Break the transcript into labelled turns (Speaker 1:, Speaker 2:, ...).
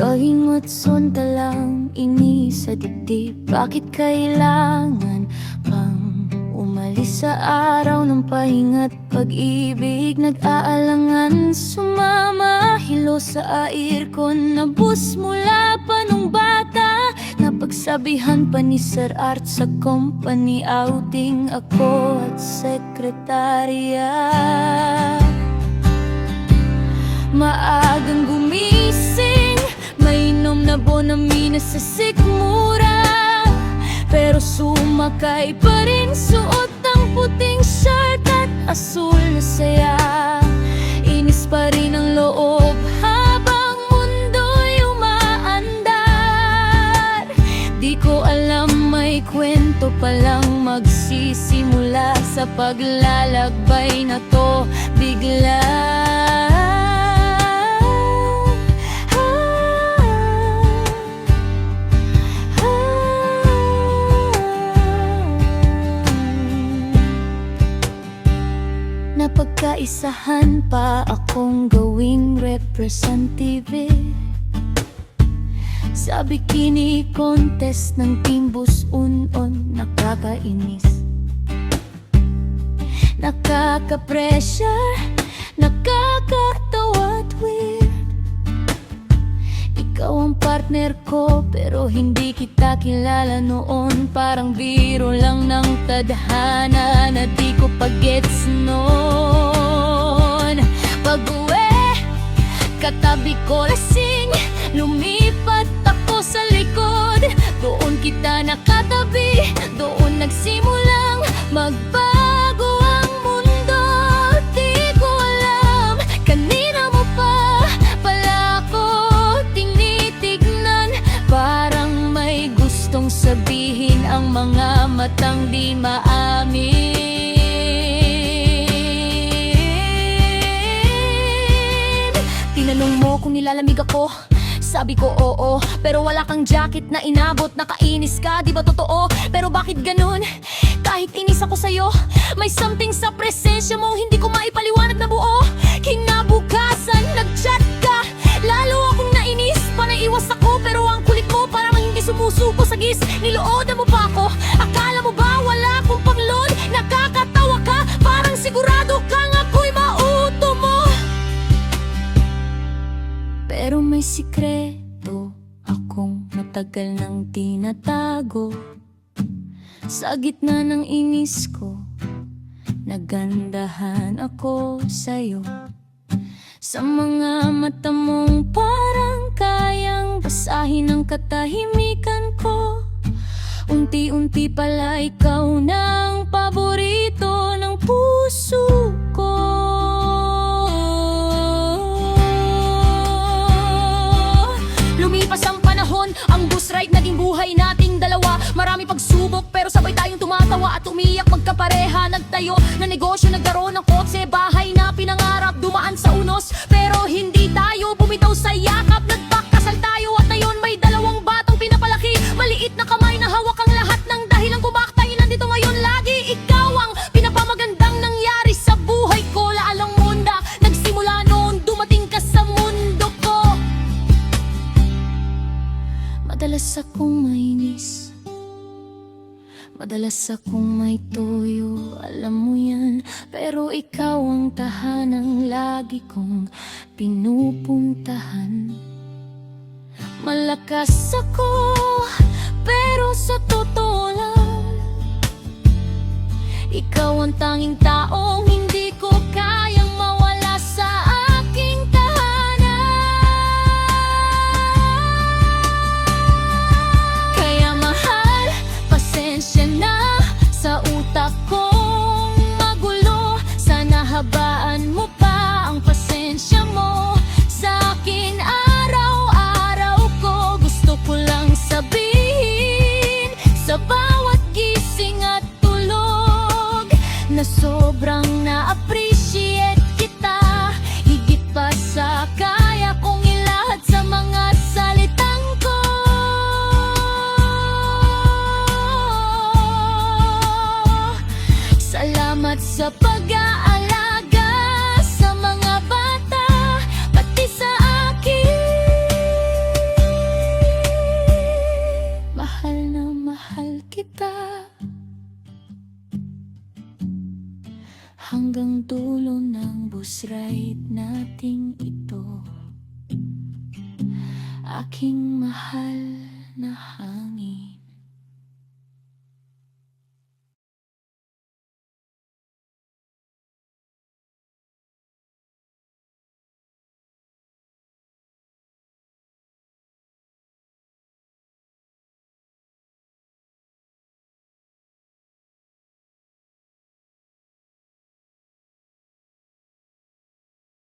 Speaker 1: Paging matson ka lang, inis sa dibdib. Bakit kailangan pang umalis sa araw ng pahinga't pag-ibig? Nag-aalangan, sumama, hilo sa aircon na bus mula pa nung bata. Napagsabihan pa ni Sir Art sa company outing, ako at sekretarya. Maagang gumising, mainom na bonamina sa sikmura, pero sumakay pa rin, suot ang puting shirt at asul na saya. Inis pa rin ang loob habang mundo'y umaandar. Di ko alam, may kwento palang magsisimula sa paglalakbay na to bigla. Napagkaisahan pa akong gawing representative sa bikini contest ng Team Bus Unon. Nakakainis, nakaka-pressure, nakakatawa at weird. Ikaw ang partner ko pero hindi kita kilala noon. Parang biro lang ng tadhana na di ko pa-gets noon. Pag-uwi, katabi ko lasing, lumipat ako sa likod. Doon kita nakatabi, doon nagsimulang magbago ang mundo. Di ko alam, kanina mo pa pala ako tinitignan. Parang may gustong sabihin ang mga matang di maamin. Tinanong mo kung nilalamig ako, sabi ko oo, pero wala kang jacket na inabot. Nakainis ka, di ba totoo? Pero bakit ganun? Kahit inis ako sa'yo, may something sa presensya mo hindi ko maipaliwanag na buo. Kinabukasan, nag-chat ka, lalo akong nainis. Panaiwas ako, pero ang kulit mo parang hindi sumusuko sa gis. Niloodan mo pa ako, akala mo ba wala akong pangload? Nakakatawa ka, parang sigurado kang ako'y mauto mo. Pero may sikreto akong matagal nang tinatago. Sa gitna ng inis ko, nagandahan ako sa'yo. Sa mga mata mong parang kayang basahin ang katahimikan ko. Unti-unti pala ikaw ng paborito ng puso ko. Lumipas ang panahon, ang bus ride naging buhay nating dalawa. Marami pagsubok pero sabay tayong tumatawa at umiyak magkapareha. Nagtayo na negosyo, nagkaroon ng kotse, bahay na pinangarap, dumaan sa unos pero hindi tayo bumitaw sa yakap. Nagpakasal tayo at ngayon may dalawang batang pinapalaki. Maliit na kamay na hawak ang lahat ng dahilang kumaktay. Nandito ngayon lagi, ikaw ang pinapamagandang nangyari sa buhay ko. Laalang munda, nagsimula noon dumating ka sa mundo ko. Madalas akong mainis, madalas akong may toyo, alam mo yan. Pero ikaw ang tahanang lagi kong pinupuntahan. Malakas ako, pero sa totoo lang, ikaw ang tanging taong hindi ko kayang mawala sa aking kaya mahal, pasensya na sa utak kong magulo. Sana habaan mo pa ang pasensya mo sa akin araw-araw ko. Gusto ko lang sabihin sa bawat gising at tulog na sobrang na-appreciate kita. Higit pa sa kaya kong ilahad sa mga salitang ko. Salamat sa pag-aalaga sa mga bata, pati sa akin. aking mahal na